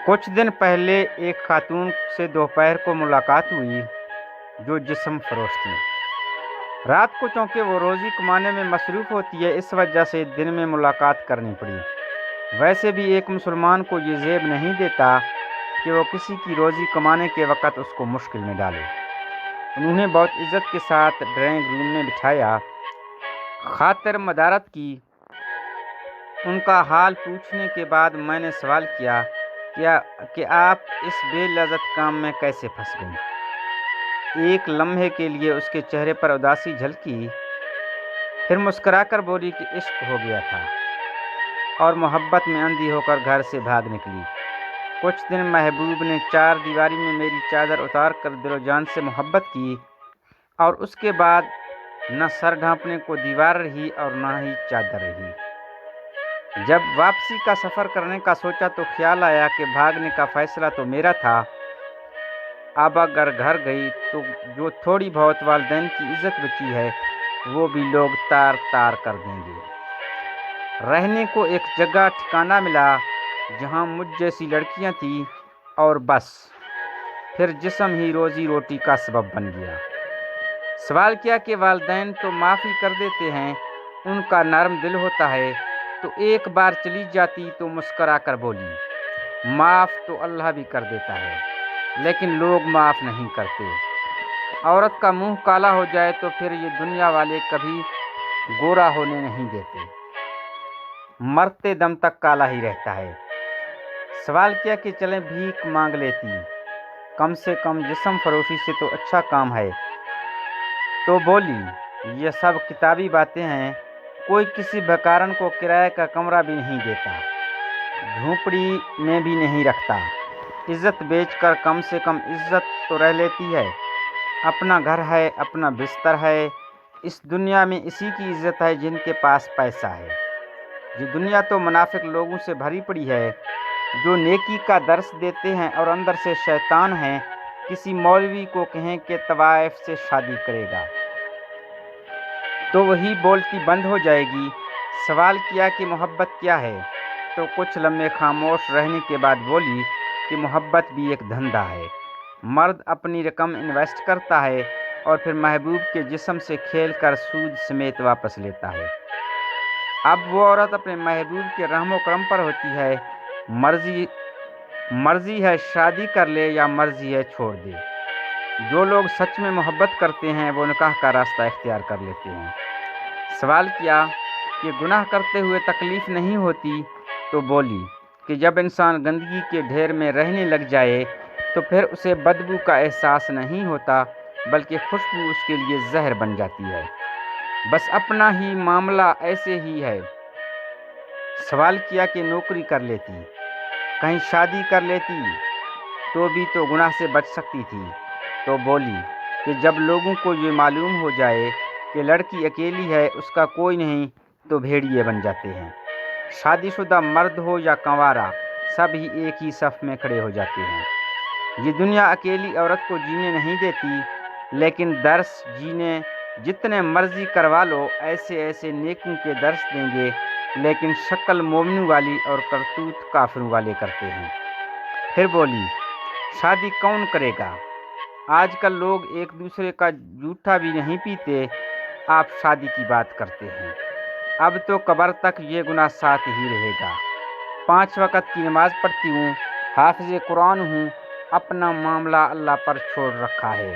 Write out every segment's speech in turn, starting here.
کچھ دن پہلے ایک خاتون سے دوپہر کو ملاقات ہوئی جو جسم فروش تھی۔ رات کو چونکہ وہ روزی کمانے میں مصروف ہوتی ہے، اس وجہ سے دن میں ملاقات کرنی پڑی۔ ویسے بھی ایک مسلمان کو یہ زیب نہیں دیتا کہ وہ کسی کی روزی کمانے کے وقت اس کو مشکل میں ڈالے۔ انہوں نے بہت عزت کے ساتھ ڈرائنگ روم میں بٹھایا، خاطر مدارت کی۔ ان کا حال پوچھنے کے بعد میں نے سوال کیا کہ آپ اس بے لذت کام میں کیسے پھنس گئیں؟ ایک لمحے کے لیے اس کے چہرے پر اداسی جھلکی، پھر مسکرا کر بولی کہ عشق ہو گیا تھا اور محبت میں اندھی ہو کر گھر سے بھاگ نکلی۔ کچھ دن محبوب نے چار دیواری میں میری چادر اتار کر دل و جان سے محبت کی، اور اس کے بعد نہ سر ڈھانپنے کو دیوار رہی اور نہ ہی چادر رہی۔ جب واپسی کا سفر کرنے کا سوچا تو خیال آیا کہ بھاگنے کا فیصلہ تو میرا تھا، اب اگر گھر گئی تو جو تھوڑی بہت والدین کی عزت بچی ہے وہ بھی لوگ تار تار کر دیں گے۔ رہنے کو ایک جگہ ٹھکانہ ملا جہاں مجھ جیسی لڑکیاں تھیں، اور بس پھر جسم ہی روزی روٹی کا سبب بن گیا۔ سوال کیا کہ والدین تو معافی کر دیتے ہیں، ان کا نرم دل ہوتا ہے، تو ایک بار چلی جاتی تو مسکرا کر بولی، معاف تو اللہ بھی کر دیتا ہے لیکن لوگ معاف نہیں کرتے۔ عورت کا منہ کالا ہو جائے تو پھر یہ دنیا والے کبھی گورا ہونے نہیں دیتے، مرتے دم تک کالا ہی رہتا ہے۔ سوال کیا کہ چلیں بھیک مانگ لیتی، کم سے کم جسم فروشی سے تو اچھا کام ہے۔ تو بولی، یہ سب کتابی باتیں ہیں، کوئی کسی بھکارن کو کرایہ کا کمرہ بھی نہیں دیتا، جھونپڑی میں بھی نہیں رکھتا۔ عزت بیچ کر کم سے کم عزت تو رہ لیتی ہے۔ اپنا گھر ہے، اپنا بستر ہے، اس دنیا میں اسی کی عزت ہے جن کے پاس پیسہ ہے۔ یہ دنیا تو منافق لوگوں سے بھری پڑی ہے جو نیکی کا درس دیتے ہیں اور اندر سے شیطان ہیں۔ کسی مولوی کو کہیں کہ طوائف سے شادی کرے گا تو وہی بولتی بند ہو جائے گی۔ سوال کیا کہ محبت کیا ہے، تو کچھ لمحے خاموش رہنے کے بعد بولی کہ محبت بھی ایک دھندا ہے۔ مرد اپنی رقم انویسٹ کرتا ہے اور پھر محبوب کے جسم سے کھیل کر سود سمیت واپس لیتا ہے۔ اب وہ عورت اپنے محبوب کے رحم و کرم پر ہوتی ہے، مرضی ہے شادی کر لے یا مرضی ہے چھوڑ دے۔ جو لوگ سچ میں محبت کرتے ہیں وہ نکاح کا راستہ اختیار کر لیتے ہیں۔ سوال کیا کہ گناہ کرتے ہوئے تکلیف نہیں ہوتی، تو بولی کہ جب انسان گندگی کے ڈھیر میں رہنے لگ جائے تو پھر اسے بدبو کا احساس نہیں ہوتا بلکہ خوشبو اس کے لیے زہر بن جاتی ہے۔ بس اپنا ہی معاملہ ایسے ہی ہے۔ سوال کیا کہ نوکری کر لیتی، کہیں شادی کر لیتی تو بھی تو گناہ سے بچ سکتی تھی۔ تو بولی کہ جب لوگوں کو یہ معلوم ہو جائے کہ لڑکی اکیلی ہے، اس کا کوئی نہیں، تو بھیڑیے بن جاتے ہیں۔ شادی شدہ مرد ہو یا کنوارا، سب ہی ایک ہی صف میں کھڑے ہو جاتے ہیں۔ یہ دنیا اکیلی عورت کو جینے نہیں دیتی، لیکن درس جینے جتنے مرضی کروا لو، ایسے ایسے نیکوں کے درس دیں گے، لیکن شکل مومنوں والی اور کرتوت کافروں والے کرتے ہیں۔ پھر بولی، شادی کون کرے گا؟ آج کل لوگ ایک دوسرے کا جھوٹا بھی نہیں پیتے، آپ شادی کی بات کرتے ہیں۔ اب تو قبر تک یہ گناہ ساتھ ہی رہے گا۔ 5 وقت کی نماز پڑھتی ہوں، حافظ قرآن ہوں، اپنا معاملہ اللہ پر چھوڑ رکھا ہے،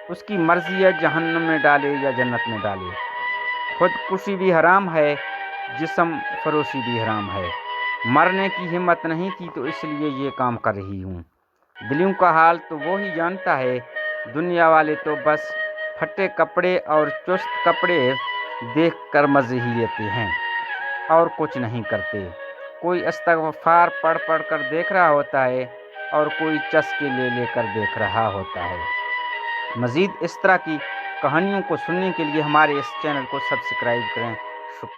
اس کی مرضی ہے جہنم میں ڈالے یا جنت میں ڈالے۔ خودکشی بھی حرام ہے، جسم فروشی بھی حرام ہے۔ مرنے کی ہمت نہیں تھی تو اس لیے یہ کام کر رہی ہوں۔ دلوں کا حال تو وہی جانتا ہے، دنیا والے تو بس پھٹے کپڑے اور چست کپڑے دیکھ کر مزے ہی لیتے ہیں اور کچھ نہیں کرتے۔ کوئی استغفار پڑھ پڑھ کر دیکھ رہا ہوتا ہے اور کوئی چسکے لے لے کر دیکھ رہا ہوتا ہے۔ مزید اس طرح کی کہانیوں کو سننے کے لیے ہمارے اس چینل کو سبسکرائب کریں۔